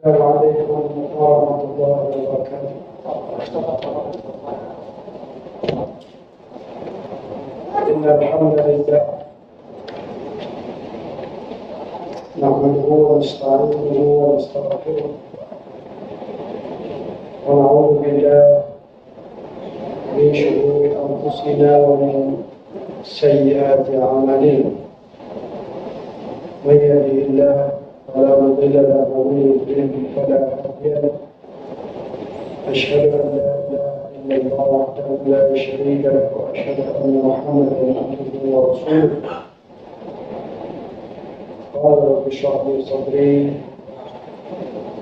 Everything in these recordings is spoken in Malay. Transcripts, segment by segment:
السلام عليكم ورحمة الله وبركاته. إن الحمد لله نحمده ونستعينه ونستغفره ونعوذ بالله من شرور أنفسنا ومن سيئات أعمالنا. من يهده الله فلا مضل له ومن يضلل فلا هادي له. أشهد أن لا إله إلا الله وحده لا شريك له وأشهد أن محمدا عبده ورسوله. قال رب اشرح لي صدري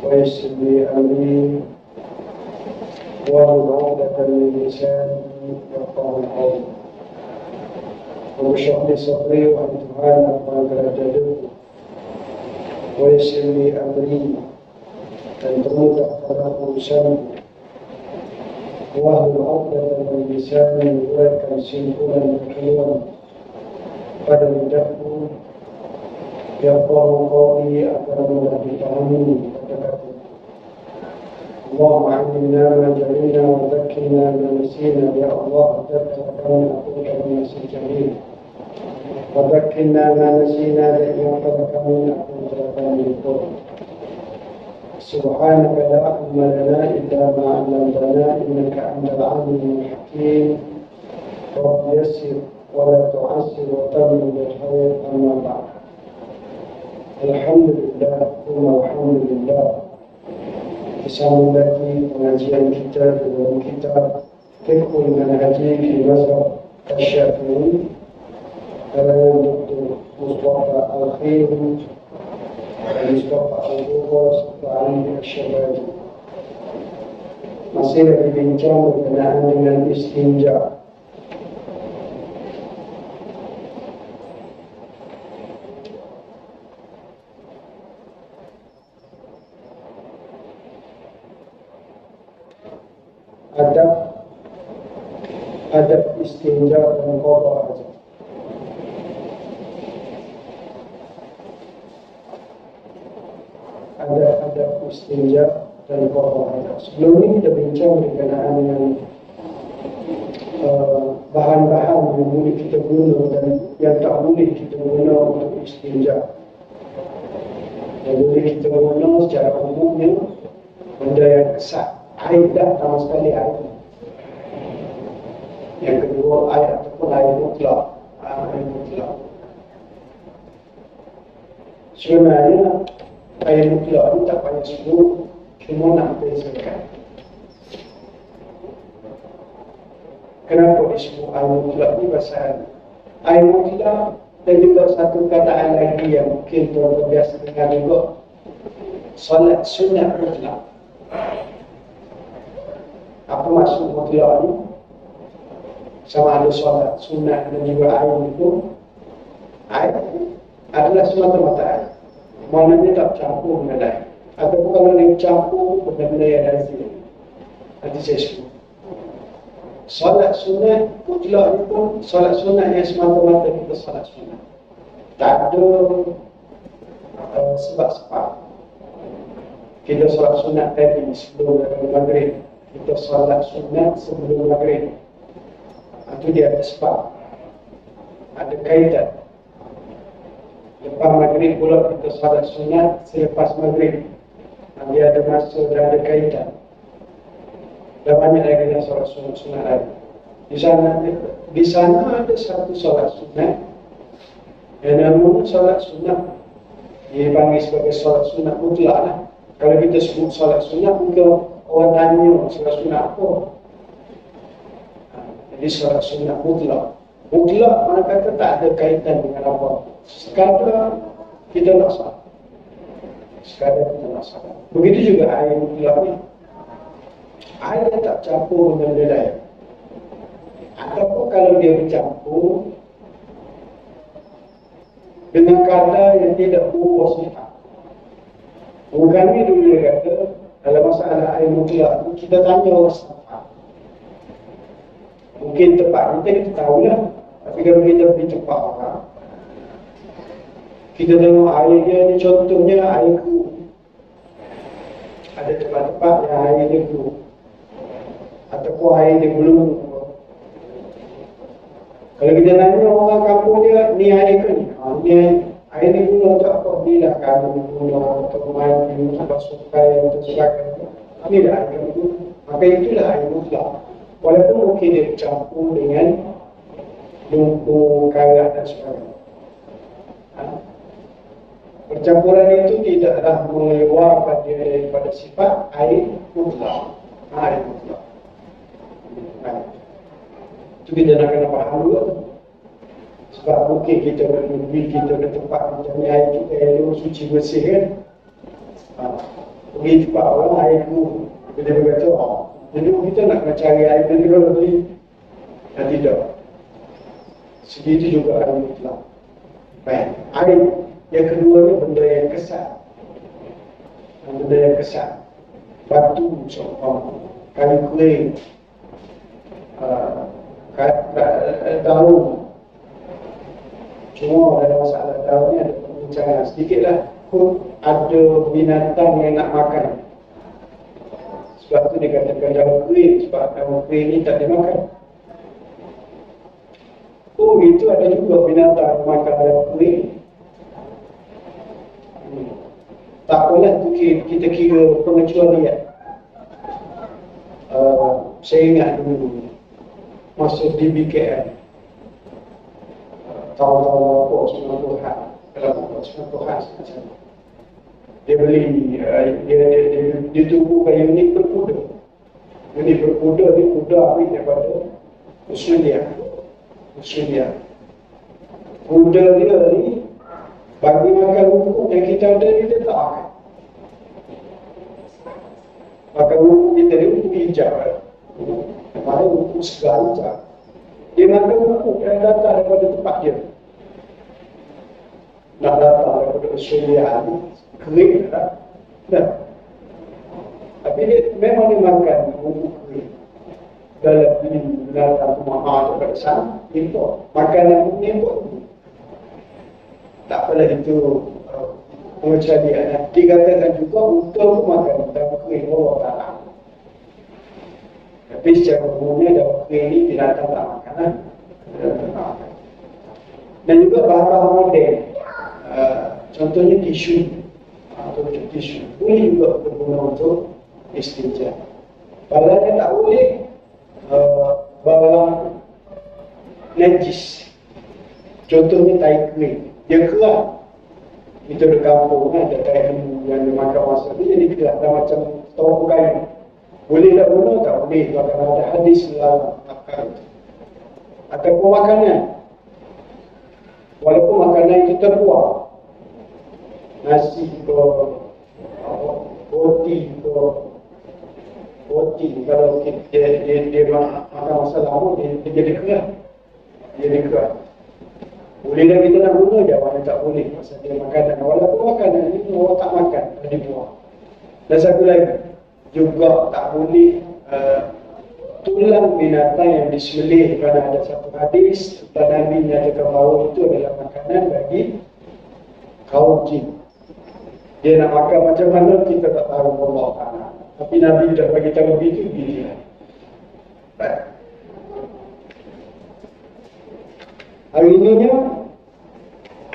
ويسر لي أمري واحلل عقدة من لساني يفقهوا قولي. رب اشرح لي صدري وأنتهانا ما درجته ويسر لي أمري أن تموت أحد لساني واحلل عقدة من لساني يفقهوا سنقولا كلمة قدم دفن يفقه قولي أكرم بفهمي وتكفل. اللهم علمنا ما جهلنا وذكرنا ما نسينا يا الله. ذكرك من أخوك من الجميل وذكرنا ما نسينا لإياك من أخوك من القرآن. سبحانك لا علم لنا إلا ما علمتنا إنك أنت العليم الحكيم. رب يسر ولا تعسر وتمن بالخير. أما بعد، alhamdulillah thumma alhamdulillah, bersama lagi pengajian kita dalam kitab Fiqhul Manhaji fi Mazhab Asy-Syafi'i karangan Dr. Mustafa Al-Khair dan Mustafa Al-Ghufar serta Ali Asy-Syabazi. Masih lagi bincang berkenaan dengan istinja. Adab istinja dan qada hajat. Adab istinja dan qada hajat. Sebelum ini kita bincang berkenaan dengan bahan-bahan yang boleh kita guna dan yang tak boleh kita guna untuk istinja. Yang boleh kita guna secara umumnya benda yang kesat, air dah sama sekali air. Yang kedua, air ataupun air mutlak. Sebenarnya air mutlak ini tak payah sebut, cuma nak bezakan. Kenapa disebut air mutlak ni? Pasal air mutlak dan juga satu kataan lagi yang mungkin tuan biasa dengar juga, solat sunat mutlak. Apa maksud mutlak ni? Sama ada solat sunat dan juga air itu, air adalah semata-mata air. Maknanya tak campur dengan air. Ataupun kalau dia campur benda-benda yang lazim. Nanti saya sebut. Solat sunat mutlak ni pun solat sunat yang semata-mata kita solat sunat. Tak ada sebab-sebab. Kita solat sunat tadi sebelum maghrib. Kita solat sunat sebelum maghrib. Itu dia ada sebab, ada kaitan. Lepas maghrib pula kita solat sunat selepas maghrib. Dia ada masa dan ada kaitan. Dan banyak lagi yang solat sunat lagi. Di sana ada satu solat sunat yang namanya solat sunat. Dia panggil sebagai solat sunat mutlak lah. Kalau kita sebut solat sunat, mungkin orang tanya solat sunat apa. Jadi solat sunat mutlak. Mutlak mana kata tak ada kaitan dengan apa. Sekadar kita nak salat. Begitu juga air mutlak ni. Air yang tak campur dengan benda lain. Ataupun kalau dia bercampur dengan kadar yang tidak berubah sifat. Bukan ni dulu dia kata, dalam masalah air mutlak ni, kita tanya orang sifat. Mungkin tempat kita tahulah. Tapi kalau kita pergi tempat orang, kita tengok air dia ni contohnya air ku. tempat yang air dia keluar ataupun air dia belum. Kalau kita nanya orang kampung dia, ni air ke ni? Ni air ni guna untuk apa? Ni dah kami guna untuk mandi, untuk sukai, untuk sebagainya. Ni dah air kami guna. Maka itulah air mutlak. Walaupun mungkin dia bercampur dengan lumpur, karat dan sebagainya. Percampuran itu tidaklah mengeluarkan dia daripada sifat air mutlak. Air mutlak. Itu kita nak kena faham juga. Sebab mungkin kita berdiri, kita ada tempat macam ni, air kita elok, suci bersih kan. Pergi tempat orang, air tu dia berkata, jadi kita nak kena cari air mineral ni. Dan tidak. Segitu juga air mutlak. Baik, air yang kedua ni benda yang kesat. Benda yang kesat. Batu, kayu kering, daun. Cuma dalam masalah daun ni ada perbincangan sedikitlah. Pun ada binatang yang nak makan. Sebab tu dikatakan daun kering. Sebab daun kering ni tak dimakan. Oh, itu ada juga binatang yang makan daun kering. Tak apalah tu kita kira pengecualian. Saya ingat dulu masa di BKM tahun-tahun apa 90-an, dalam 90-an macam dia beli dia tubuhkan unit berkuda. Unit berkuda ni kuda ambil daripada Australia. Kuda dia ni bagi makan rumput yang kita ada ni dia tak makan. Makan rumput kita ni rumput hijau. Mana rumput segar hijau. Dia makan rumput yang datang daripada tempat dia. Nak datang daripada Australia ni kering tak? Tak. Tapi dia memang dia makan rumput kering. Dalam beli binatang tu mahal daripada sana, import. Makanan ni import. Tak apalah itu pengecualian. Dikatakan juga untuk makan daun kering orang tak nak. Tapi secara umumnya daun kering ni binatang tak makan. Dan juga bahan-bahan moden. Contohnya tisu. Tisu boleh juga berguna untuk istinja. Barang yang tak boleh barang najis. Contohnya tai kering. Dia keras. Kita di kampung ada tai yang dimakan masa ni jadi keras dah macam tauku kayu. Boleh tak guna? Tak boleh. Bahkan ada hadis melarang makan. Ataupun makanan. Walaupun makanan itu terbuang. Nasi ke, roti ke, roti kalau dia makan masa lama dia jadi keras. Jadi keras. Boleh dah kita nak guna, jawapannya tak boleh. Pasal dia makanan. Walaupun makanan ni orang tak makan, dibuang. Dan satu lagi, juga tak boleh tulang binatang yang disembelih. Kerana ada satu hadis tentang Nabi nyatakan bahawa itu adalah makanan bagi kaum jin. Dia nak makan macam mana kita tak tahu, Allah Ta'ala. Tapi Nabi dah bagi tahu begitu, bila. Baik. Hari ininya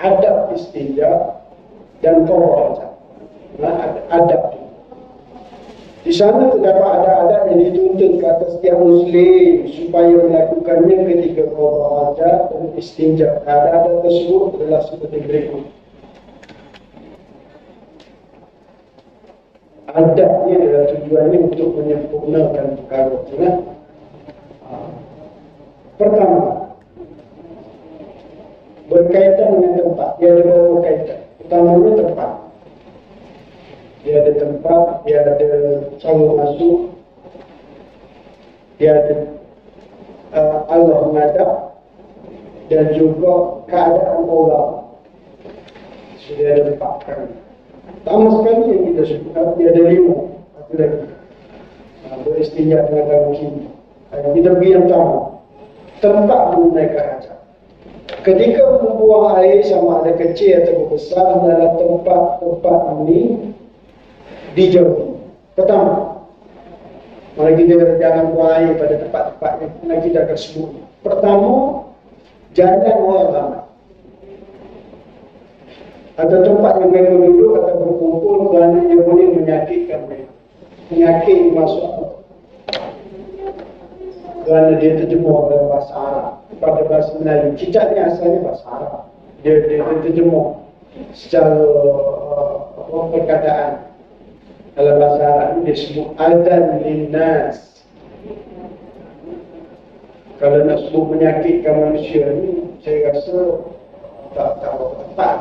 adab istinja dan tawar. Adab. Di sana terdapat adab-adab yang dituntut ke atas setiap Muslim supaya melakukannya ketika tawar dan istinja. Adab-adab tersebut adalah seperti berikut. Adab ni adalah tujuannya untuk menyempurnakan perkara itu. Pertama, berkaitan dengan tempat. Dia ada beberapa kaitan. Pertamanya tempat. Dia ada tempat, dia ada cara masuk, dia ada Allah menghadap, dan juga keadaan orang. So, dia ada 4 kali. Pertama sekali yang kita sebutkan, dia ada 5. Satu lagi. Beristinja dengan tangan kiri. Kita pergi yang pertama. Tempat menunaikan hajat. Ketika membuang air sama ada kecil atau besar dalam tempat-tempat ini dijauhi. Pertama, Mari kita jangan buang air pada tempat-tempat yang mana kita akan sembunyi. Pertama, jalan orang ramai. Atau tempat yang mereka duduk atau berkumpul kerana yang boleh menyakitkan mereka. Penyakit masuk apa? Kerana dia terjemur dalam bahasa Arab pada bahasa Melayu. Cicak ni asalnya bahasa Arab. Dia terjemur secara perkataan. Dalam bahasa Arab ni dia sebut azan linnas. Kalau nak sebut menyakitkan manusia ni, saya rasa tak tepat.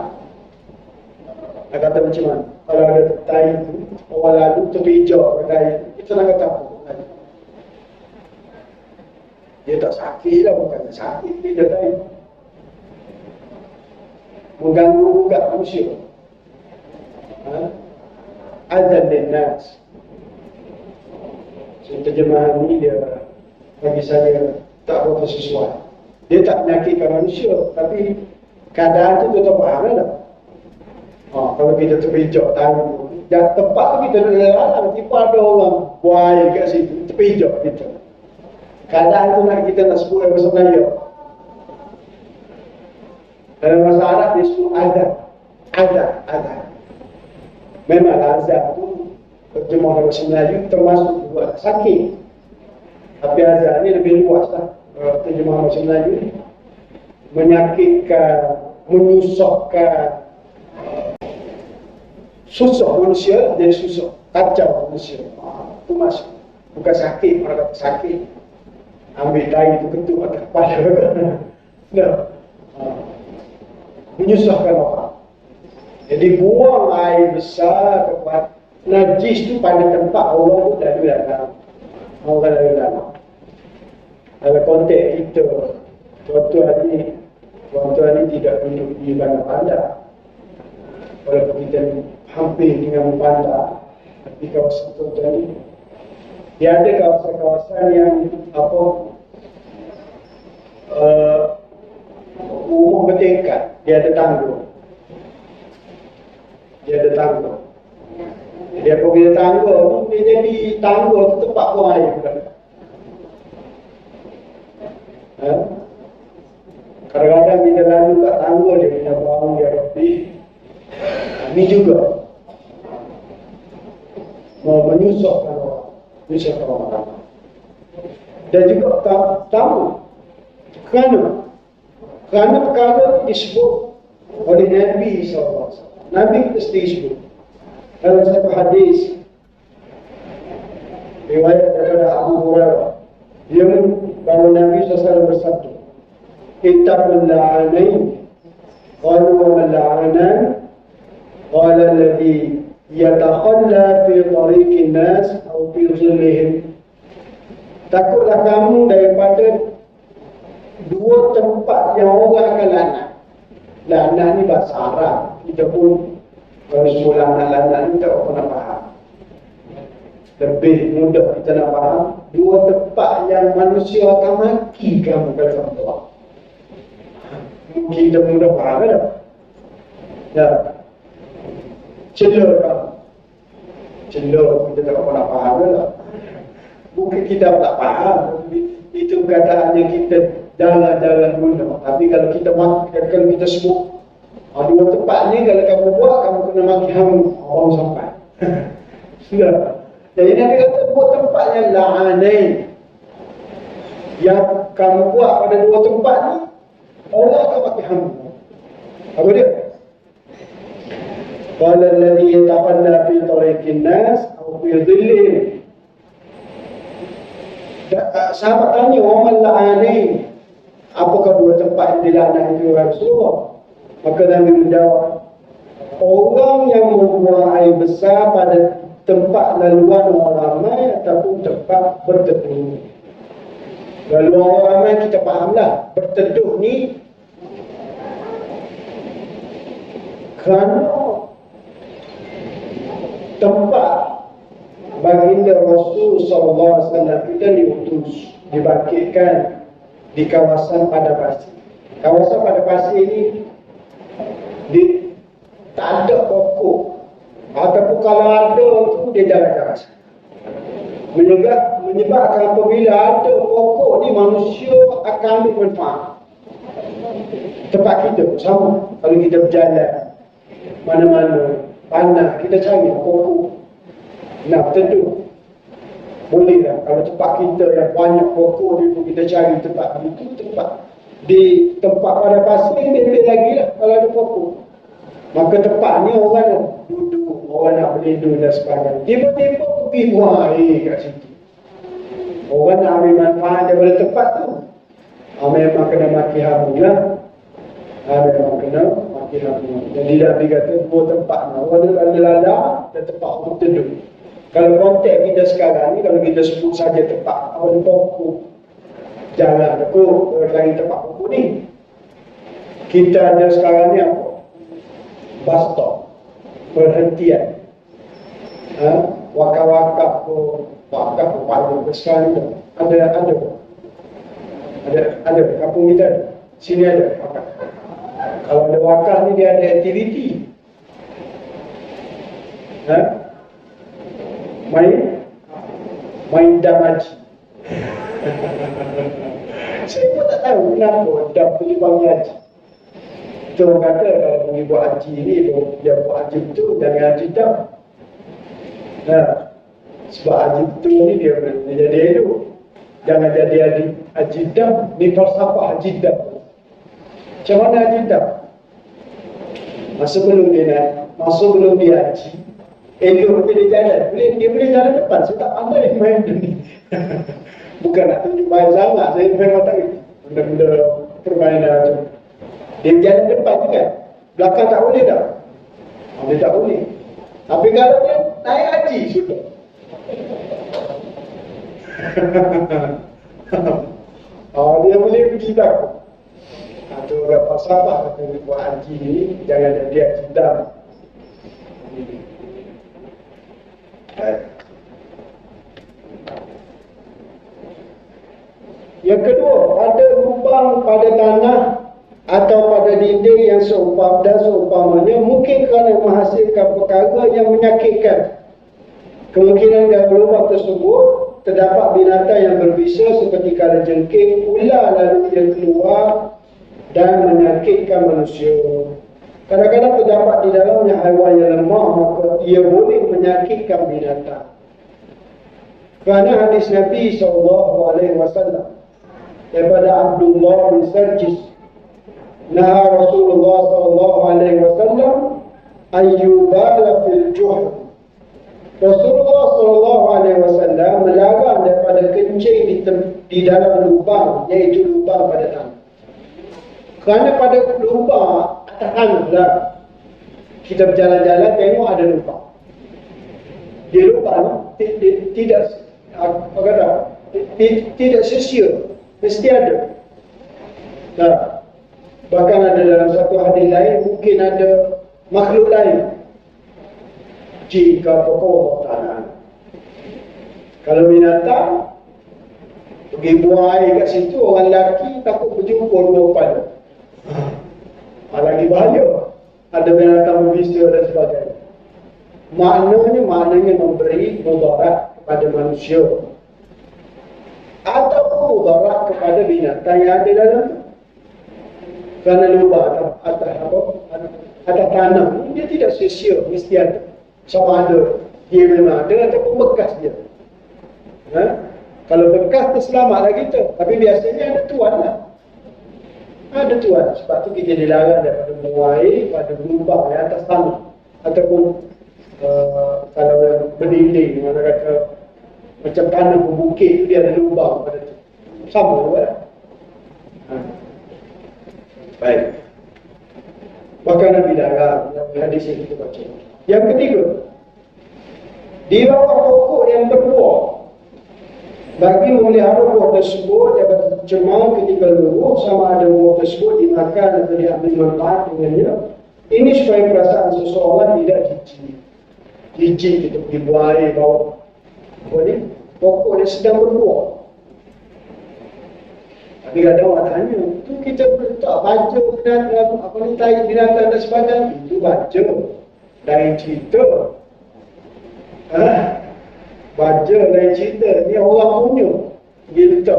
Nak kata macam mana? Kalau ada tai tu, orang lalu terpijak ke tai, kita nak kata apa? Dia tak sakit lah, bukan sakit, dia tai. Mengganggu juga manusia. Azan linnas. So, terjemahan ni dia bagi saya tak berapa sesuai. Dia tak menyakitkan manusia, tapi keadaan tu kita faham lah. Kalau kita terpijak tahu, dan tempat tu kita duduk dalam, tiba ada orang buai kat situ, terpijak kita. Keadaan tu nak kita nak sebut dalam bahasa Melayu. Dalam bahasa Arab dia sebut azan. Azan. Memanglah azan tu terjemah dalam bahasa Melayu termasuk juga sakit. Tapi azan ni lebih luas lah. Terjemah bahasa Melayu ni menyakitkan, menyusahkan, susah manusia, jadi susah, kacau manusia. Itu masuk. Bukan sakit, orang kata sakit. Ambil tai itu ketuk atas kepala. No. Menyusahkan orang. Jadi buang air besar kepada najis tu pada tempat orang tu lalu dalam. Orang lalu dalam. Dalam konteks kita, tuan-tuan ni tidak duduk di bandar-bandar. Walaupun kita hampir dengan bandar, tapi kawasan tuan-tuan ni, dia ada kawasan-kawasan yang rumah bertingkat, dia ada tangga. Jadi apabila tangga ni, dia jadi tangga tu tempat buang air pula. Kadang-kadang kita lalu kat tangga dia punya bau dia roti. Ini juga menyusahkan orang. Dan juga tamu. Kerana perkara disebut oleh Nabi SAW. Nabi kita sendiri sebut dalam satu hadis riwayat daripada Abu Hurairah, dia bahawa Nabi SAW bersabda, ittaqul la'anain, qalu wa man la'anan, qala alladhi yatakhalla fi tariqin nas atau fi zillihim. Takutlah kamu daripada dua tempat yang orang akan lanat. Lanat ni bahasa Arab. Kita pun kalau semua lanat-lanat ni tak pernah faham. Lebih mudah kita nak faham. Dua tempat yang manusia akan maki kamu kalau kamu buat. Kita mudah faham kan? Ya. Celur kamu. Celur kita tak pernah faham kan? Bukan kita tak faham. Itu perkataan yang kita jalan-jalan guna. Tapi kalau kita sebut dua tempat ni, kalau kamu buat, kamu kena maki hamu orang sampai. Sudah. Jadi Nabi kata buat tempat yang la'anain, yang kamu buat pada dua tempat ni, Allah akan maki hamu. Apa dia? Qala alladhi yataqalla fi tariqin nas atau fi dhillihim. Sahabat tanya, wa man la'anain, apakah dua tempat yang dilaknat itu ya Rasulullah? Maka Nabi menjawab, orang yang membuang air besar pada tempat laluan orang ramai ataupun tempat berteduh. Laluan orang ramai kita fahamlah, berteduh ni kerana tempat baginda Rasul SAW kita diutus, dibangkitkan di kawasan pada pasir. Kawasan pada pasir ini tak ada pokok, ataupun kalau ada tu dia jalan-jalan. menyebabkan apabila ada pokok ni manusia akan ambil manfaat. Tempat kita sama, kalau kita berjalan mana-mana panas, kita cari pokok nak teduh. Boleh lah kalau tempat kita yang banyak pokok ni pun kita cari tempat itu, tempat di tempat pada pasir lebih lagi lah kalau ada pokok. Maka tempat ni orang nak duduk, orang nak berlindung dan sebagainya. Tiba-tiba pergi buang air kat situ. Orang nak ambil manfaat daripada tempat tu. Memang kena maki hamu lah. Memang kena maki hamu. Jadi Nabi kata dua tempat. Orang ada lada dan tempat untuk teduh. Kalau konteks kita sekarang ni, kalau kita sebut saja tempat ada pokok, jalan aku lagi tempat pokok ni. Kita ada sekarang ni apa? Bus stop, perhentian. Wakaf-wakaf paling sekarang tu ada kampung kita ada. Sini ada wakaf. Kalau ada wakaf ni dia ada aktiviti. Main dam haji. Saya pun tak tahu kenapa dam tu dipanggil haji. Kita orang kata kalau pergi buat haji ni, dia buat haji betul, jangan haji dam. Sebab haji betul ni dia jadi elok. Jangan jadi haji dam. Ni falsafah haji dam. Macam mana haji dam? Masa belum dia haji, elok dia jalan. Dia boleh jalan depan. Saya tak pandai main ni. Bukan nak tunjuk main sangat. Saya memang tak gitu. Benda-benda permainan macam dia jalan depan juga. Belakang tak boleh dah. Dia tak boleh. Tapi kalau dia naik haji, sudah. Dia boleh pergi belakang. Ada orang falsafah kata buat haji ni jangan jadi haji dam. Yang kedua, ada lubang pada tanah atau pada dinding yang seumpamanya mungkin kerana menghasilkan perkara yang menyakitkan. Kemungkinan dalam lubang tersebut terdapat binatang yang berbisa seperti kalajengking, ular lalu ia keluar dan menyakitkan manusia. Kadang-kadang terdapat di dalamnya haiwan yang lemah, maka ia boleh menyakitkan binatang. Kerana hadis Nabi SAW daripada Abdullah bin Sarjis, Naha Rasulullah SAW ayyubala fil juhd. Rasulullah SAW melarang daripada kencing di dalam lubang, iaitu lubang pada tanah. Kerana pada lubang atas tanah lah, kita berjalan-jalan tengok ada lubang. Di lubang tidak sia-sia, mesti ada. Bahkan ada dalam satu hadis lain, mungkin ada makhluk lain jika pokok tanah. Kalau binatang pergi buang air kat situ, orang lelaki takut berjumpa dua kepala. Lagi bahaya. Ada binatang berbisa dan sebagainya. Maknanya memberi mudarat kepada manusia ataupun mudarat kepada binatang yang ada dalam tu. Kerana lubang atas tanah dia tidak sia-sia, mesti ada. Sama ada dia memang ada ataupun bekas dia. Kalau bekas tu selamatlah kita. Tapi biasanya ada tuan lah. Ada tuan. Sebab tu kita dilarang daripada buang air pada lubang yang atas tanah. Ataupun kalau berdinding, mana kata macam tanah berbukit tu dia ada lubang pada tu. Sama juga lah. Baik. Bahkan Nabi larang dalam hadis yang kita baca. Yang ketiga, di bawah pokok yang berbuah, bagi memelihara buah tersebut dapat cemang ketika luruh, sama ada buah tersebut dimakan atau diambil manfaat dengannya. Ini supaya perasaan seseorang tidak jijik kita pergi buang air bawah pokok yang sedang berbuah. Tapi kadang orang tanya, tu kita tak baca binatang, apa ni, tahi binatang dan sebagainya. Itu baca dari cerita. baca lain cerita, ni orang punya kita.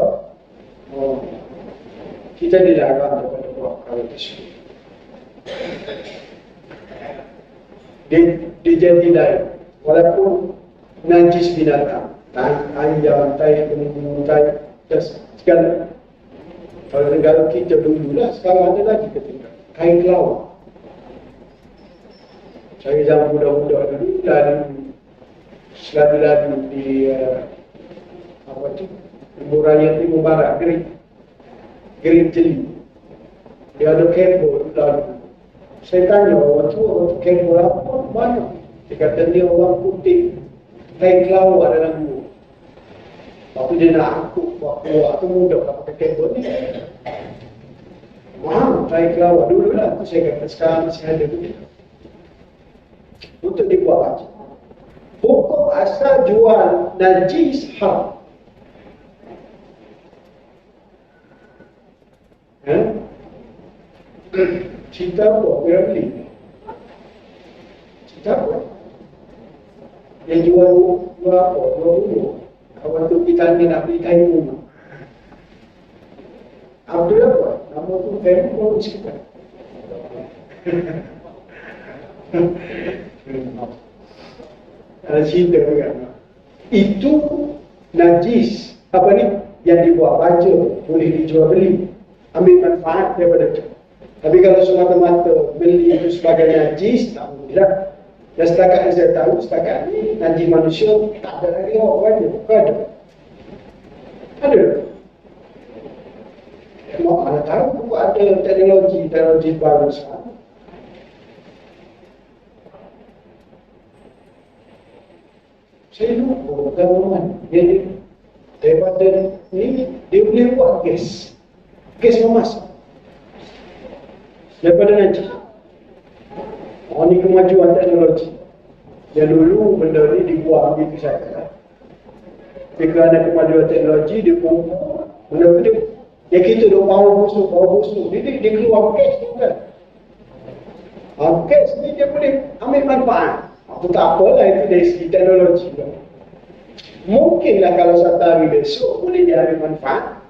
Kita dilarang daripada buat perkara tersebut. Dia jadi lain, walaupun najis binatang, ayam, tai, gunung, tai, dan segala. Kalau negara kita dulu lah, sekarang ada lagi ketinggalan. Kain kelawar. Saya zaman budak-budak dulu, lalu di apa tu, Ibu Raya Timur Barat, Green Jeli. Dia ada kabel lalu. Saya tanya orang tu kabel apa? Mana? Dia kata dia orang putih, kain kelawar dalam gua. Waktu dia nak angkut buat tu mudah nak pakai kabel ni. Mahal kain kelawar dulu lah. Tu saya kata sekarang masih ada tu. Untuk dibuat baca. Hukum asal jual najis haram. Cerita apa? Dia beli. Cerita apa? Dia jual apa? Jual dulu. Kawan tu kita ni nak beli kain rumah. Abdul apa? Nama tu kain rumah sekitar. Ada cerita kan. Itu najis. Apa ni? Yang dibuat baca. Boleh dijual beli. Ambil manfaat daripada itu. Tapi kalau semata-mata beli itu sebagai najis, tak boleh lah. Dan setakat yang saya tahu, setakat ni najis manusia tak ada lagi orang banyak. Bukan ada. Ada. Mana tahu ada teknologi baru sekarang. Saya lupa government. Jadi daripada ni dia boleh buat gas memasak daripada najis. Ni kemajuan teknologi. Yang dulu benda ni dibuat begitu saja. Tapi kerana kemajuan teknologi dia pun benda tu dia kita duk bau busuk. Dia keluar gas tu kan. Gas ni dia boleh ambil manfaat. Itu tak apalah, itu dari segi teknologi. Mungkinlah kalau satu hari besok boleh dia ambil manfaat,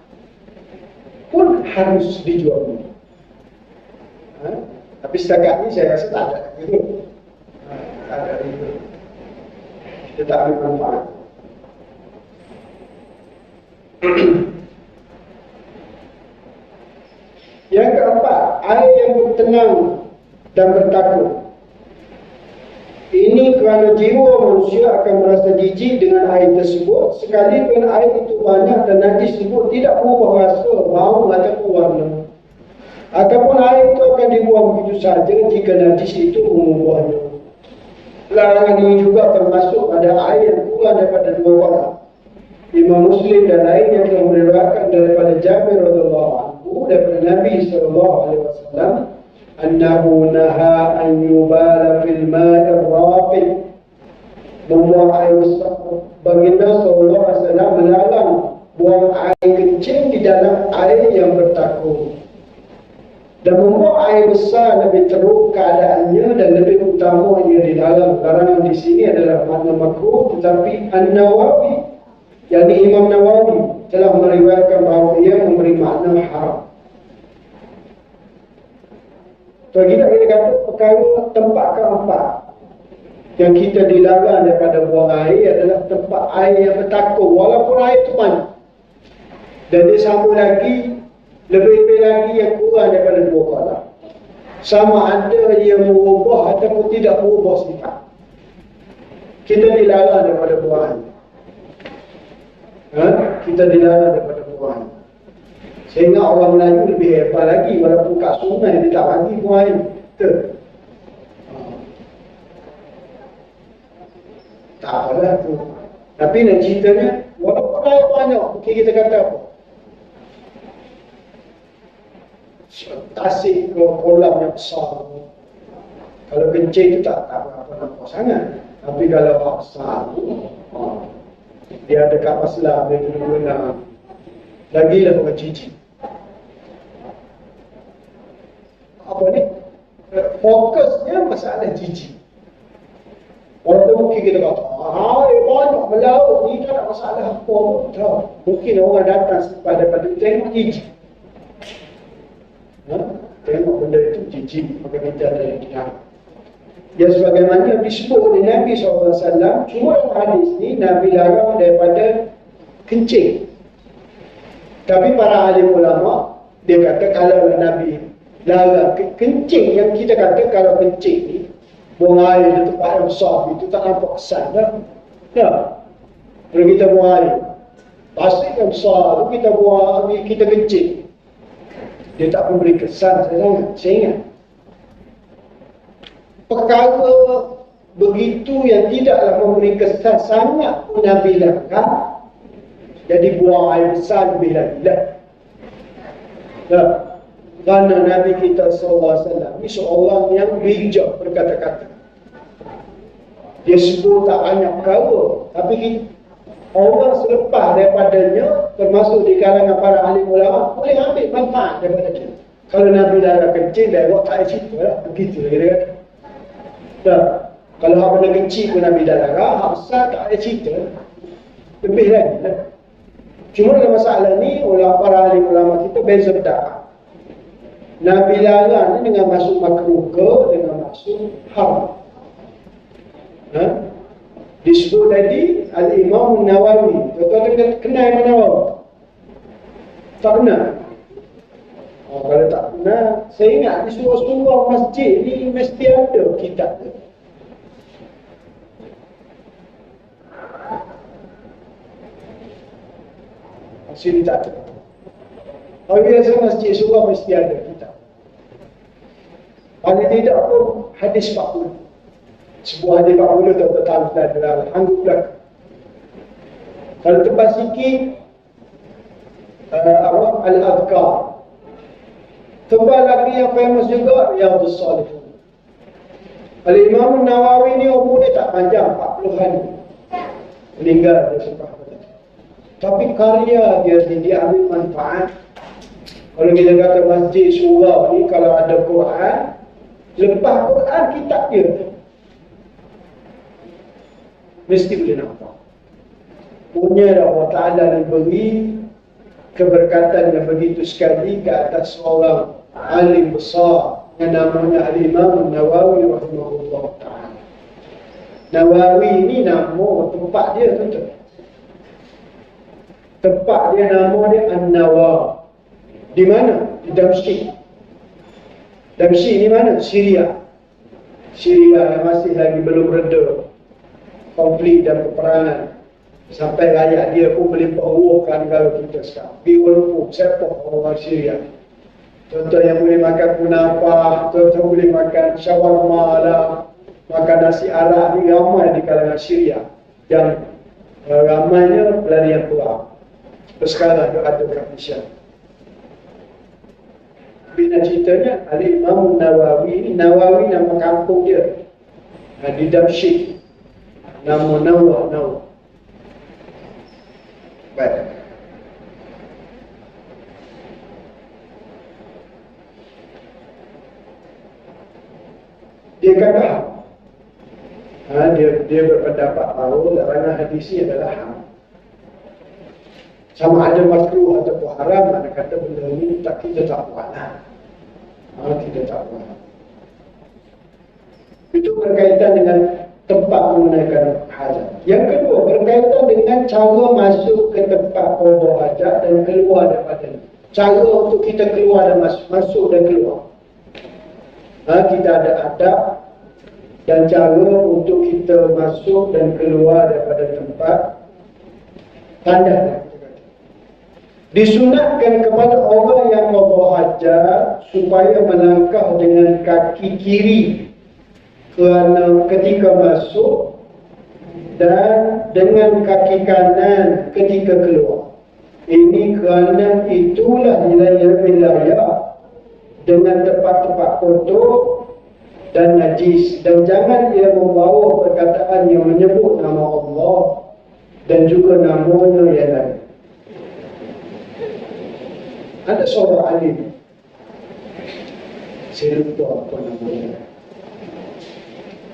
pun harus dijual. Tapi setakat ni saya rasa tak ada itu. Tak ada itu. Kita tak ambil manfaat. Yang keempat, air yang tenang dan bertakut. Ini kerana jiwa manusia akan merasa jijik dengan air tersebut, sekalipun air itu banyak dan najis tersebut tidak berubah rasa, bau ataupun warna. Ataupun air itu akan dibuang begitu saja jika najis itu mengubahnya. Larangan ini juga termasuk pada air yang kurang daripada 2 kotak. Imam Muslim dan lainnya telah meriwayatkan daripada Jabir radhiyallahu anhu daripada Nabi sallallahu alaihi wasallam annahu naha an yubala fil ma'ir rafiq. Membuang air besar. Baginda sallallahu alaihi wasallam melarang buang air kecil di dalam air yang bertakut. Dan membuang air besar lebih teruk keadaannya dan lebih utama ia dilarang. Larangan di sini adalah makna makruh, tetapi An-Nawawi, yakni Imam Nawawi, telah meriwayatkan bahawa ia memberi makna haram. So kita kata perkara tempat keempat yang kita dilarang daripada buang air adalah tempat air yang bertakut, walaupun air itu banyak. Dan dia sambung lagi, lebih-lebih lagi yang kurang daripada 2 kotak. Sama ada ia merubah ataupun tidak merubah sifat. Kita dilarang daripada buang air. Kita dilarang daripada buang air. Sehingga orang Melayu lebih hebat lagi, walaupun kat sungai dia tak bagi buang air. Betul? Tak apalah tu. Tapi nak ceritanya, walaupun air banyak, mungkin kita kata apa? Tasik ke kolam yang besar. Kalau kencing tu tak apa nampak sangat. Tapi kalau besar tu, dia ada kat pasal dia guna lagilah orang cici. Apa ni? Fokusnya masalah cici. Walaupun mungkin kita kata, banyak melaut ni tak ada masalah apa. Tak. Mungkin orang datang pada tengok jijik. Tengok benda itu jijik, maka kita ada yang tidak. Ya sebagaimana disebut oleh Nabi SAW, cuma dalam hadis ni Nabi larang daripada kencing. Tapi para alim ulama, dia kata kalau Nabi larang kencing, yang kita kata kalau kencing ni buang air di tempat yang besar itu tak nampak kesan dah. Ya. Kalau kita buang air pasir yang besar tu kita buang, kita kencing, dia tak memberi kesan sangat. Saya ingat perkara begitu yang tidaklah memberi kesan sangat pun Nabi larang, jadi buang air besar lebih lagi lah. Kerana Nabi kita SAW ni seorang yang bijak berkata-kata. Dia sebut tak banyak perkara, tapi orang selepas daripadanya, termasuk di kalangan para ahli ulama, boleh ambil manfaat daripada dia. Kalau Nabi larang kencing, dia buat tak ada cerita lah. Begitu dia kata. Kalau hak benda kecil pun Nabi dah larang, hak besar tak ada cerita. Lebih lagi lah. Cuma dalam masalah ni, para ahli ulama kita beza pendapat. Nabi larang ni dengan masuk makruh ke dengan masuk haram. Disebut tadi Al-Imam Nawawi. Tuan-tuan kenal Imam Nawawi? Tak kenal? Kalau tak kenal, saya ingat di surau-surau masjid ni mesti ada kitab tu. Sini tak ada. Kalau biasa masjid surau mesti ada kitab. Paling tidak pun hadis 40. Sebuah hadis 40 tak betul dalam anggap belakang. Kalau tebas sikit Al-Adhkar. Tebal lagi yang famous juga Riyadhus Shalihin. Al-Imam Nawawi ni umur dia tak panjang, 40 hari. Meninggal dia sumpah. Tapi karya dia ambil manfaat. Kalau kita kata masjid surau ni, kalau ada Quran, lepas Quran kitab dia mesti boleh nampak. Punya Allah Ta'ala yang beri keberkatan yang begitu sekali ke atas seorang alim besar yang namanya Al-Imam Nawawi rahimahullah ta'ala. Nawawi ni nama tempat dia tuan-tuan. Tempat dia nama dia An-Nawawi. Di mana? Di Damsyik. Damsyik ni mana? Syria. Syria yang masih lagi belum reda konflik dan peperangan. Sampai rakyat dia pun boleh perlukan kalau kita sekarang. Walaupun siapa orang Syria. Contoh yang boleh makan kunafah, contoh boleh makan shawarma lah, makan nasi Arab ni ramai di kalangan Syria. Yang ramainya pelarian perang. Sekarang ada kat Malaysia. Bila ceritanya Al-Imam Nawawi ni, Nawawi nama kampung dia di Damsyik. Nama Nawawi. Baik. Dia kata dia berpendapat bahawa larangan hadis ini adalah haram. Sama ada makruh atau haram, mana kata benda ni kita tak buat lah. Kita tak buat. Itu berkaitan dengan tempat menunaikan hajat. Yang kedua, berkaitan dengan cara masuk ke tempat qada hajat dan keluar daripada. Cara untuk kita keluar dan masuk dan keluar. Kita ada adab dan cara untuk kita masuk dan keluar daripada tempat tandas. Disunatkan kepada orang yang qada hajat supaya melangkah dengan kaki kiri kerana ketika masuk dan dengan kaki kanan ketika keluar. Ini kerana itulah wilayah dengan tempat-tempat kotor dan najis, dan jangan ia membawa perkataan yang menyebut nama Allah dan juga namanya yang lain. Ada seorang alim, saya lupa apa namanya.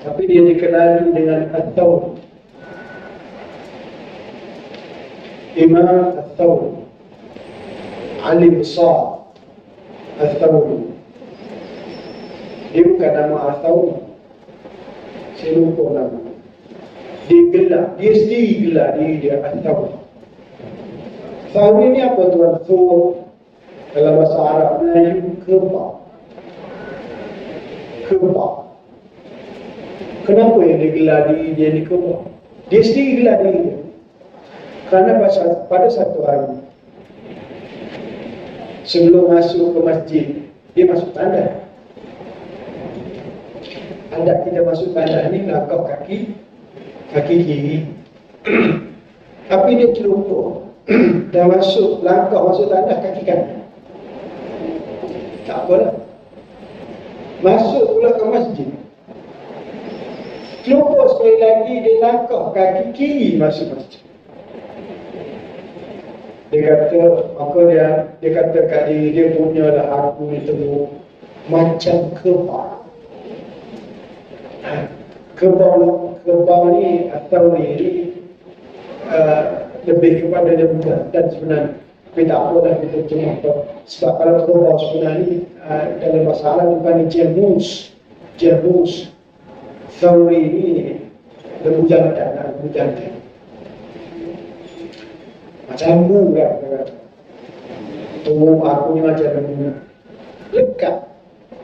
Tapi dia dikenali dengan At-Thawri. Imam At-Thawri, Ali besar At-Thawri. Dia bukan nama At-Thawri, saya lupa nama. Dia gelar, dia sendiri gelar diri dia At-Thawri. Thawri ni apa tuan? Thawr dalam bahasa Arab Melayu kebab. Kebab. Kenapa yang dia gelar diri dia ni kebab? Dia sendiri gelar diri dia. Kerana pada satu hari sebelum masuk ke masjid, dia masuk tandas. Adat kita masuk tandas ni langkah kaki kiri. Tapi dia terlupa dan langkah masuk tandas kaki kanan. Tak apalah, masuk pula ke masjid, terlupa sekali lagi, dia langkah kaki kiri masuk masjid. Dia kata, maka dia kata kat diri dia, punyalah aku ni teruk macam kebab. Kebab ni atau ni lebih kepada jemputan dan sebenarnya. Tapi tak apalah, kita cuma sebab kalau kebab sebenarnya dalam bahasa Arab bukan jemus. Thawri ni lembu jantan. Macam lembu kan. Tubuh aku ni macam lembu. Lekat.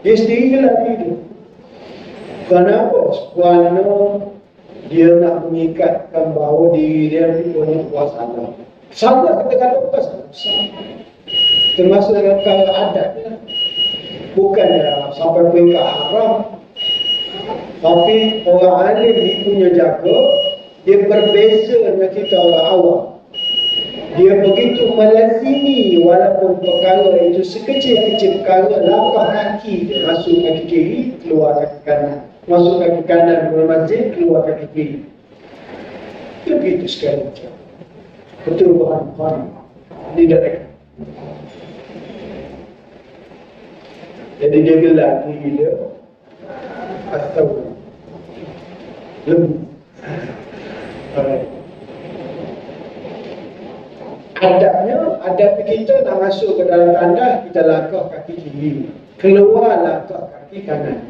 Dia sendiri lah dia. Kenapa? Kerana dia nak mengikatkan bahawa diri dia ni punya kuasa. Salah kata-kata bukan salah. Termasuk dalam perkara adat. Bukannya sampai peringkat haram. Tapi orang alim ni punya jaga, dia berbeza dengan kita orang awam. Dia begitu melazimi walaupun perkara itu sekecil-kecil perkara, langkah kaki dia masuk kaki kiri, keluar kaki kanan. Masuk kaki kanan ke masjid, keluar kaki kiri. Itu begitu sekali. Betul bahan tidak ada. Jadi dia gelar diri dia At-Thawri, lembu. Adat kita nak masuk ke dalam tandas, kita langkah kaki kiri, keluar langkah kaki kanan.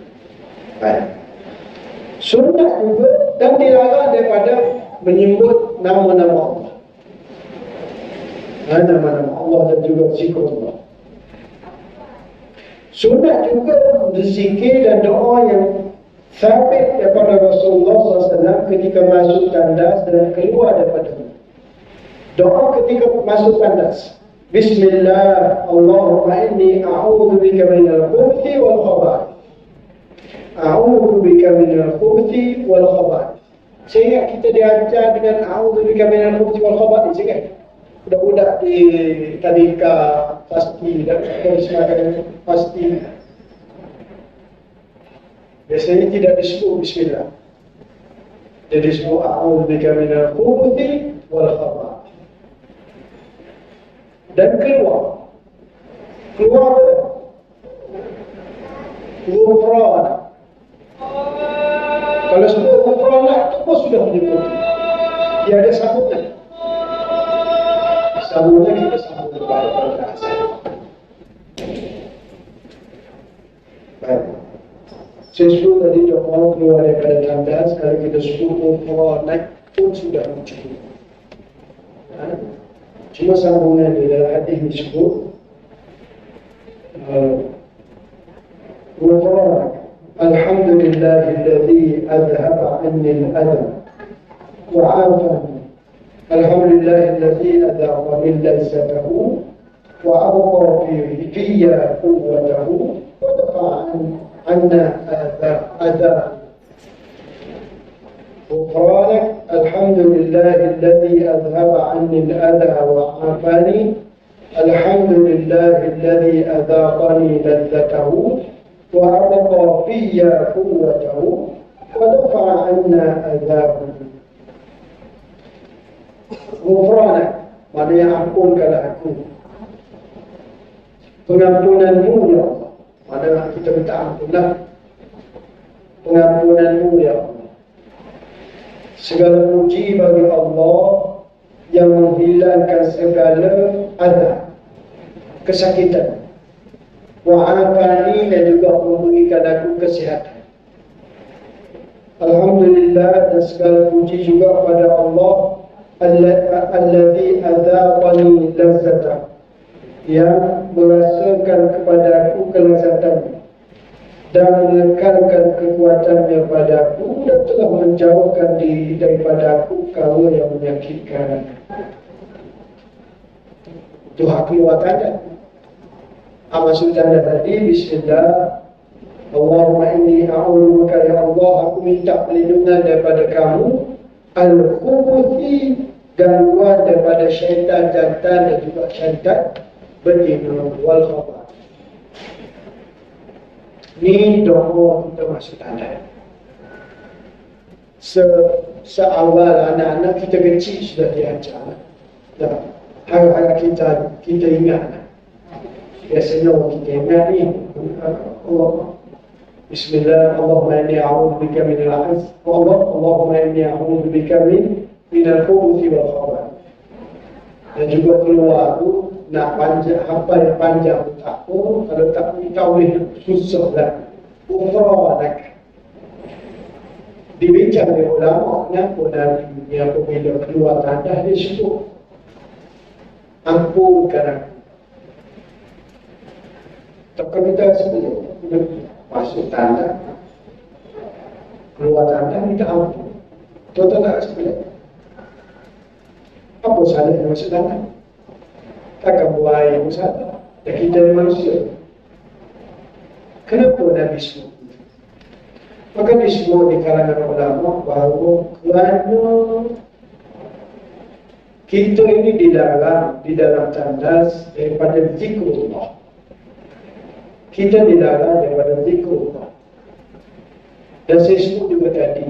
Baik. Sunnah juga, dan dilarang daripada menyebut nama-nama Allah. Nama-nama Allah dan juga zikrullah. Sunnah juga berzikir dan doa yang sabit daripada Rasulullah SAW ketika masuk tandas dan keluar daripada. Doa ketika masuk tandas, Bismillah, Allahumma inni a'udhu bika minal khubuthi wal khaba'ith. A'udhu bika minal khubuthi wal khaba'ith. Sehingga kita diajar dengan a'udhu bika minal khubuthi wal khaba'ith. Sehingga budak-budak di tadika pasti dan semacam pasti biasanya tidak disebut Bismillah. Jadi disebut a'udhu bika minal khubuthi wal khaba'ith. Dan keluar Ghufran. Kalau sebut Ghufran itu pun sudah menyebut. Dia ada sambutan. Sambutan kita sambut kepada asal. Baik. Saya sebut tadi doa keluar daripada tandas. Kalau kita sebut Ghufran pun sudah cukup. Cuma sambungan di dalam hadis disebut Alhamdulillahilladzi adhaba 'anni al-adha wa 'afani. Alhamdulillahilladzi adhaqani lazzatahu wa abqa fiyya quwwatahu wa dafa'a 'anna adha. غفرانك الحمد لله الذي أذهب عني الأذى وعافاني. الحمد لله الذي أذاقني لذته وأبقى في قوته ودفع عنا أذاه. غفرانك maknanya ampunkanlah aku. Pengampunanmu ya Allah, maknanya kita minta ampunlah. pengampunan-Mu ya Allah. Segala puji bagi Allah yang menghilangkan segala azab, kesakitan, wa'afani, dan juga memberikan aku kesihatan. Alhamdulillah, dan segala puji juga pada Allah alladzi adzaqani lazzata, yang merasakan kepada aku kelezatan dan menekankan kekuatannya padaku, dan telah menjauhkan diri daripada aku perkara yang menyakitkan. Itu hak keluar tanda. Maksud tanda tadi, Bismillah, Allahumma inni a'udzubika ya Allah, aku minta perlindungan daripada kamu, al-khubuthi, gangguan daripada syaitan jantan dan juga syaitan betina, wal khabar. Ni doa kita masuk tanda. Seawal anak-anak kita kecil sudah diajar. Dah, harap kita ingat. Biasanya orang kita ingat ni, Allah, Bismillah, Allahumma inni a'udzubika minal ajz, Allahumma inni a'udzubika minal khubuthi wal khabath. Dan juga keluar tu nak panjang, apa yang panjang tak pun, kalau tak boleh susah lah. Ufranak. Dibincang oleh ulama, kenapa Nabi apabila keluar tanda dia sebut ampunkan aku. Tak kita sebelum masuk tanda, keluar tanda, minta ampun. Tuan-tuan tak sebelum. Apa salahnya masuk tanda? Takkan buat yang salah. Dan kita ni manusia. Kenapa Nabi sebut? Maka disebut di kalangan ulama bahawa kerana kita ini dilarang di dalam tandas daripada zikrullah. Kita dilarang daripada zikrullah. Dan saya sebut juga tadi,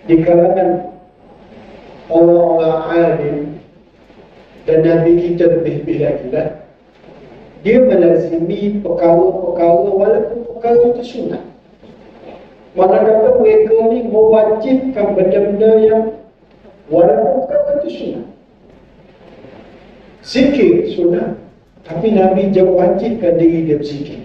di kalangan orang-orang alim dan Nabi kita lebih-lebih lagi lah, dia melazimi perkara-perkara walaupun perkara itu sunnah. Mana kata mereka ni mewajibkan benda-benda yang walaupun perkara itu sunnah. Zikir sunnah, tapi Nabi jangan wajibkan diri dia berzikir.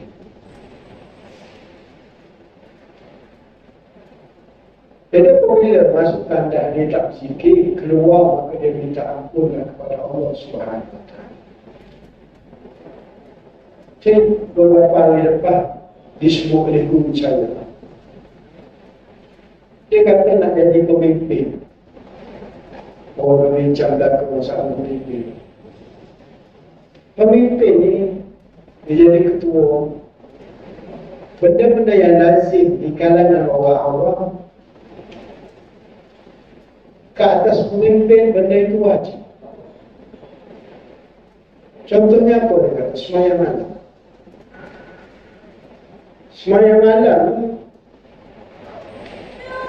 Jadi apabila masuk tanda dia tak berzikir, keluar, maka dia minta ampunlah kepada Allah Subhanahu Wa Taala. Jadi beberapa hari lepas disebut oleh guru saya, dia kata nak jadi pemimpin. Orang berbincang tentang masalah pemimpin. Pemimpin ni, dia jadi ketua. Benda-benda yang lazim di kalangan orang awam, ke atas pemimpin benda itu wajib. Contohnya apa dia kata? Semayang malam. Semayang malam ni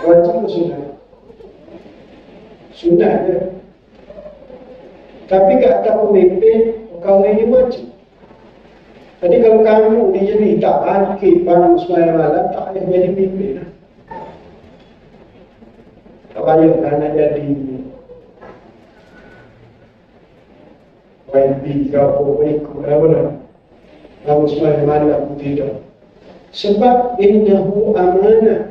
wajib ke sunnah? Sunnah je. Tapi ke atas pemimpin, perkara ini wajib. Jadi kalau kamu ni jadi tak bangkit bangun semayang malam, tak payah jadi pemimpin lah. Tak payah nak jadi YB ke apa, ikut apa lah. Bangun semayang malam, tidak. Sebab innahu amanah.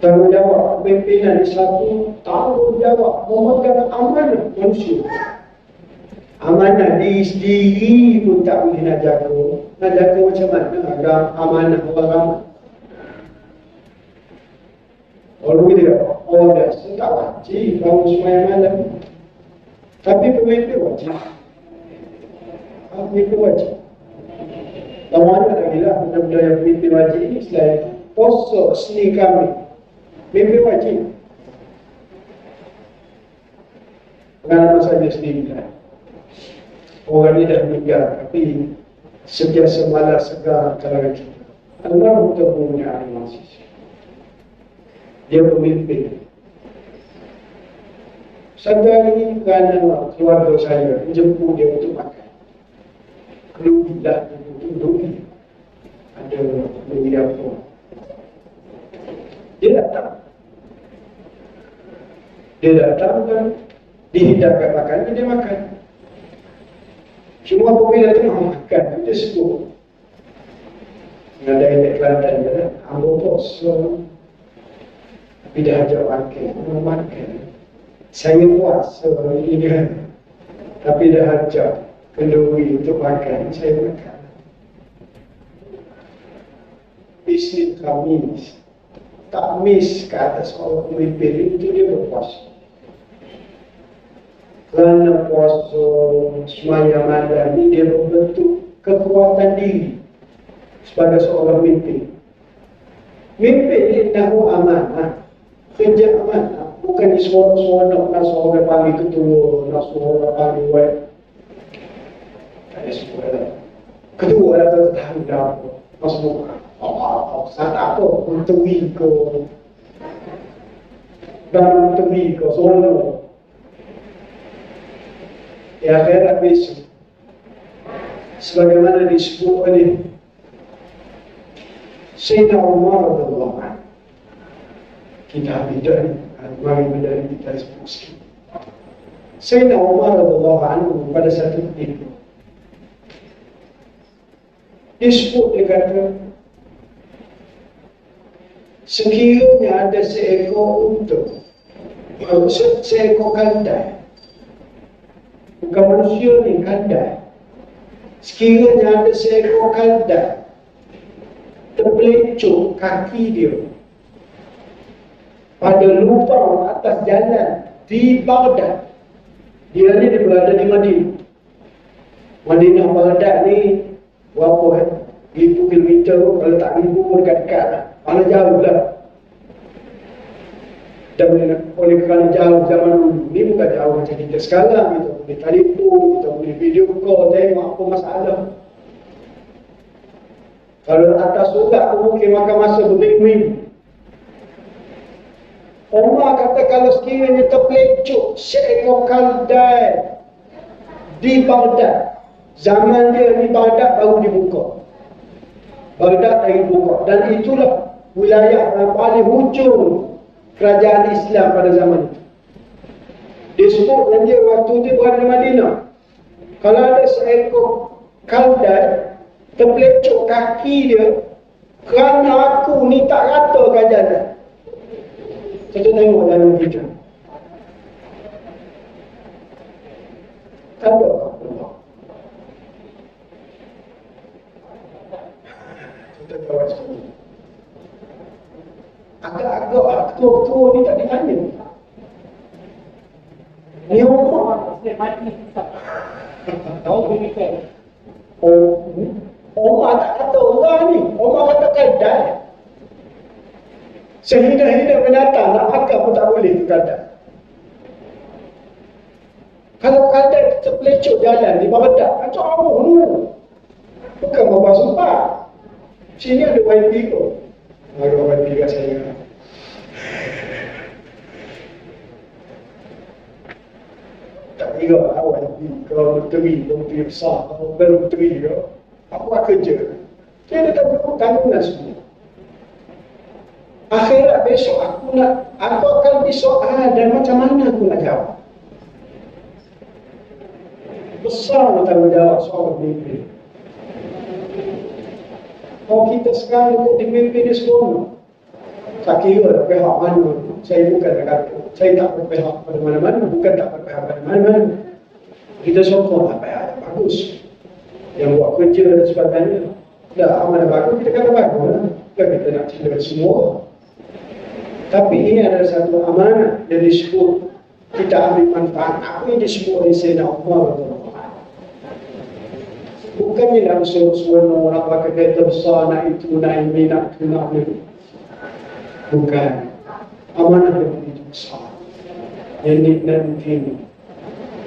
Tanggungjawab pimpinan satu, tanggungjawab memegang amanah manusia. Amanah diri sendiri pun tak boleh nak jaga. Nak jaga macam mana? Amanah orang ramai. Kalau kita orang biasa tak wajib bangun semayang malam. Tapi pemimpin wajib. Pemimpin wajib. Dan mana lagi lah benda-benda yang pemimpin wajib ini selain puasa Senin Khamis. Pemimpin wajib. Pengalaman saja sendiri lah. Orang ni dah meninggal, tapi sentiasa malas segar kalangan kita. Allah punya animasi. Dia pemimpin. Satu hari kerana keluarga saya menjemput dia untuk makan. Keluarlah duduk. Ada keluarga apa. Dia datang dan dihidangkan makannya, dia makan. Cuma apabila tengah makan, dia sebut dengan dialek Kelantan dia, ambo poso, tapi dah ajak makan. Saya puasa ini kan, tapi dah ajak kenduri untuk makan, saya makan. Bisnis Khamis, tak miss ke atas orang pemimpin itu dia berpuasa. Kerana puasa semayang malam ini dia membentuk kekuatan diri sebagai seorang pemimpin. Mimpin ni tahu amanah, kerja amanah, bukan disuara-suara nak suara panggil ketua, nak suara panggil web. Tak ada suara. Ketua dah tahu dah apa. Masuk saat apa untuk ikut dan untuk ikut suara. Di akhirat besok, sebagaimana disebut oleh Sayyidina Umar radhiyallahu anhu, kita bidah ni, mari dari kita sebut sikit. Sayyidina Umar radhiyallahu anhu pada satu ketika disebut, dia kata, sekiranya ada seekor unta, seekor kandai, bukan manusia ni, kandai. Sekiranya ada seekor kandai terpelecuk kaki dia pada lubang atas jalan di Baghdad. Dia ni dia berada di Madinah. Madinah Baghdad ni berapa 1000 kilometer, kalau tak 1000 pun dekat-dekat lah. Mana jauh lah. Dan oleh kerana jauh zaman dulu ni bukan jauh macam kita sekarang. Kita boleh telefon, kita boleh video call, tengok apa masalah. Kalau atas surat pun mungkin makan masa berminggu-minggu. Umar kata kalau sekiranya terpelecuk seekor kaldai di Baghdad, zaman dia di Baghdad baru dibuka. Baghdad lagi buka, dan itulah wilayah yang paling hujung kerajaan Islam pada zaman itu. Disebut dan dia waktu dia berada di Madinah, kalau ada seekor kaldai terpelecuk kaki dia, kerana aku ni tak ratakan jalan. Kita tengok dalam video. Tak ada apa-apa. Kita jawab sekali. Agak-agak ketua-ketua ni tak ditanya. Ni Umar. Umar tak kata orang ni. Umar kata kaldai. Sehina-hina binatang nak makan pun tak boleh tu kaldai. Kalau kaldai terpelecuk jalan di Baghdad, macam apa ni? Bukan bawa sumpah. Sini ada wifi kot. Ada wifi kat saya. Tak kira lah wifi. Kalau menteri besar, kalau bukan menteri ke, apa kerja? Dia dah tahu tanggungan semua. Akhirat besok aku akan disoal, dan macam mana aku nak jawab? Besar tanggungjawab seorang pemimpin. Kalau kita sekarang untuk dipimpin di sekolah, tak kira pihak mana. Saya bukan nak kata, saya tak berpihak pada mana-mana, bukan tak berpihak pada mana-mana. Kita sokong apa yang bagus, yang buat kerja dan sebagainya. Dah amal bagus, kita kata bagus lah. Bukan kita nak cila semua. Tapi ini adalah satu amanah yang disebut kita ambil manfaat. Apa yang disebut oleh Sayyidina Umar radhiyallahu anhu. Bukannya dalam suara-suara orang pakai kereta besar, nak itu, nak ini, nak itu, nak ini. Bukan. Amanah yang begitu besar. Yang nanti.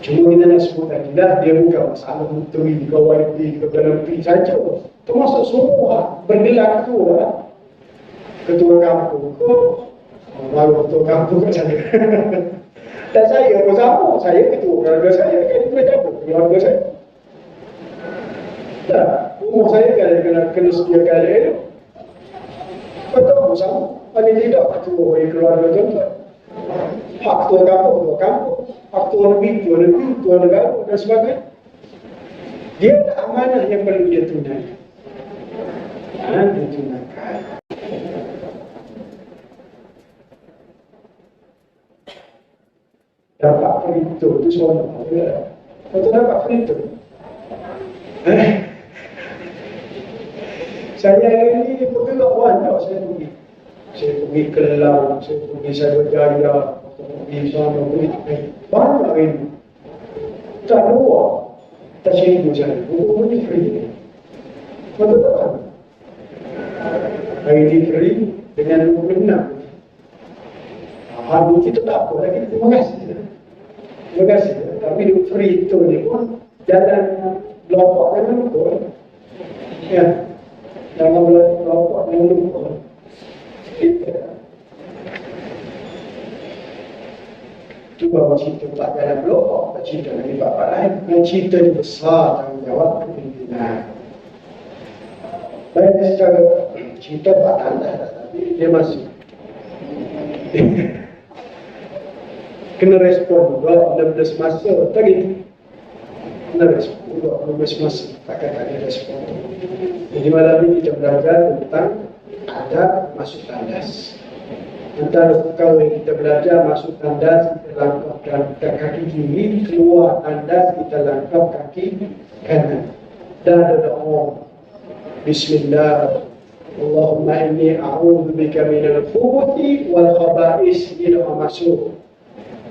Cuma kita nak sebut tadi lah, dia bukan masalah menteri ke YB ke dalam negeri saja. Termasuk semua bergelar ketua. Ketua kampung ke. Baru ketua kampung kat sana. Dan saya pun sama. Saya ketua keluarga saya. Kan dia cabut keluarga saya. Tak. Umur saya kena sediakan elok. Betul sama. Paling tidak ketua keluarga tuan-tuan. Hak tua kampung, hak tua negeri, tua negara dan sebagainya. Dia ada amanah yang perlu dia tunaikan. Ditunaikan. Dapat perintah itu soalan. Betul dapat perintah. Saya ini bergerak banyak saya pergi. Saya pergi ke Lelang, saya pergi Cyberjaya, pergi sana, pergi banyak ini. Tak luar, tak cikgu saya. Buku ini free. Betul tak? ID free dengan 26. Harga kita tak apa lagi. Terima kasih. Terima kasih. Tapi free itu ni pun jalan kelompok yang lupa. Ya. Dalam kelompok yang lupa. Itu bahawa cerita tak dalam kelompok. Tak cerita dari bapak lain. Yang cerita ni besar tanggungjawab kepimpinan. Baik secara cerita tak tanda. Tapi dia masih kena respon juga benda-benda semasa. Tak gitu. Kena respon juga benda semasa. Takkan tak ada respon. Jadi malam ini kita belajar tentang adab masuk tandas. Antara perkara yang kita belajar masuk tandas, kita langkahkan kaki kiri, keluar tandas, kita langkah kaki kanan. Dan ada doa. Bismillah. Allahumma inni a'udzubika minal khubuthi wal khaba'is. Ini doa masuk.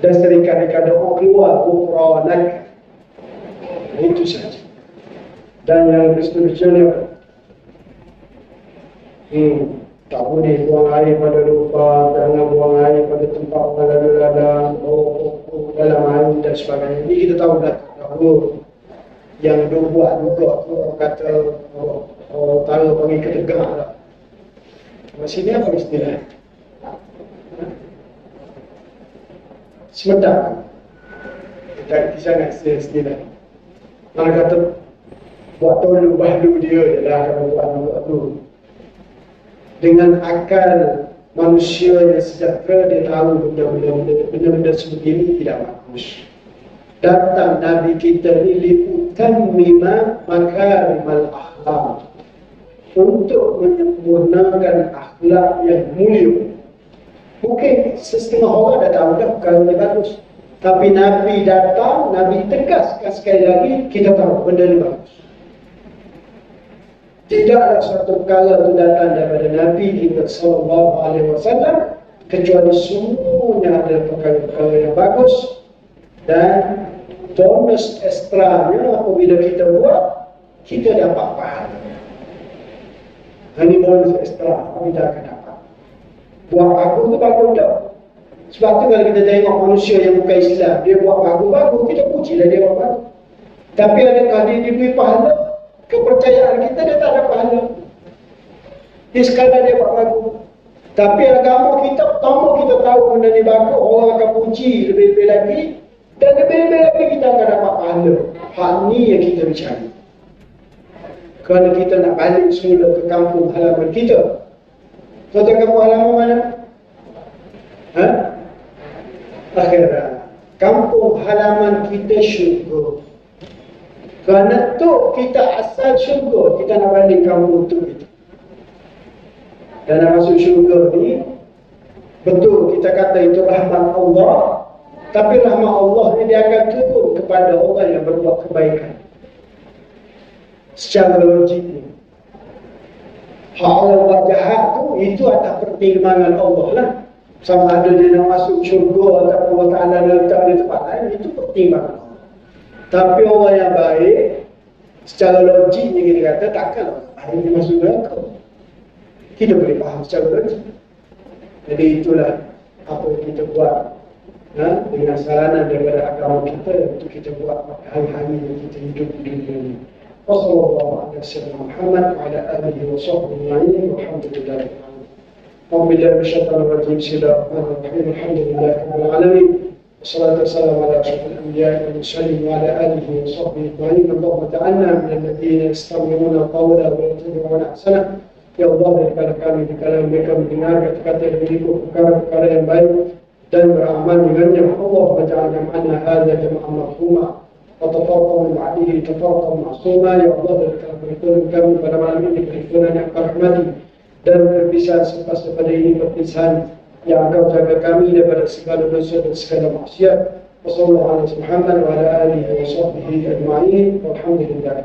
Dan serika-rika doa keluar ghufranak. Itu saja. Dan yang seterusnya tak boleh buang air pada lupa, jangan buang air pada tempat orang ladang-ladang, dalam air dan sebagainya. Ini kita tahu dah dahulu. Yang dia buat juga tu orang kata Tara panggil ketegak lah. Sini apa istilah? Semedang. Tak kerti sangat istilah. Mana kata buat tolu bahlu dia adalah kalau buat tu. Dengan akal manusia yang sejahtera, dia tahu benda-benda sebegini tidak bagus. Datang Nabi kita ni liutammima makarimal akhlak, untuk menyempurnakan akhlak yang mulia. Mungkin setengah orang dah tahu dah perkara ni bagus, tapi Nabi datang, Nabi tegaskan sekali lagi, kita tahu benda ni bagus. Tidaklah suatu perkara itu datang daripada Nabi sallallahu alaihi wasallam kecuali semuanya adalah perkara-perkara yang bagus. Dan bonus ekstranya apabila kita buat, kita dapat pahala. Ini bonus ekstra kita akan dapat. Buat bagus itu bagus tak? Sebab tu kalau kita tengok manusia yang bukan Islam, dia buat bagus-bagus, kita pujilah dia buat bagus. Tapi adakah dia diberi pahala? Kepercayaan kita dia tak ada pahala. Dia sekadar dia buat bagus. Tapi agama kita, pertama kita tahu benda ni bagus, orang akan puji lebih-lebih lagi, dan lebih-lebih lagi kita akan dapat pahala. Hal ni yang kita bercari. Kerana kita nak balik semula ke kampung halaman kita. Kau tahu kampung halaman mana? Akhirat. Kampung halaman kita syurga. Kerana tu kita asal syurga, kita nak balik kampung tu kita. Dan nak masuk syurga ni, betul kita kata itu rahmat Allah, tapi rahmat Allah ni dia akan turun kepada orang yang berbuat kebaikan. Secara logik ni, hak Allah buat jahat tu, itu atas pertimbangan Allah lah. Sama ada dia nak masuk syurga ataupun Allah Ta'ala nak letak di tempat lain, itu pertimbangan Allah. Tapi orang yang baik, secara logiknya kita kata, takkan orang baik masuk neraka. Kita boleh faham secara logik. Jadi itulah apa yang kita buat dengan saranan daripada agama kita, untuk kita buat hari-hari yang kita hidup di dunia ini. Wassalamualaikum warahmatullahi wabarakatuh. Walhamdulillah. Alhamdulillah bisyaitanir rajim. Bismillahirrahmanirrahim. Alhamdulillah rabbil alamin. Wassalatu wassalamu ala asyrafil anbiya'i wal mursalin wa ala alihi wa sahbihi ajma'in. Allahumma ja'alna minal ladzina yastami'una al-qawla wa yattabi'una ahsanah. Ya Allah, berikanlah kami di kalangan mereka mendengar kata-kata yang mengikut perkara-perkara yang baik dan beramal dengannya. Allahumma ja'al jam'ana hadza jam'an marhuma wa tafarraqna min ba'dihi tafarraqan ma'suma. Ya Allah, berikanlah perlindungan kami pada malam ini, perlindungan yang kau rahmati, dan perpisahan selepas daripada ini perpisahan yang engkau jaga kami daripada segala dosa dan segala maksiat. Wassallallahu ala Muhammad wa ala alihi wa sahbihi ajma'in. Walhamdulillah.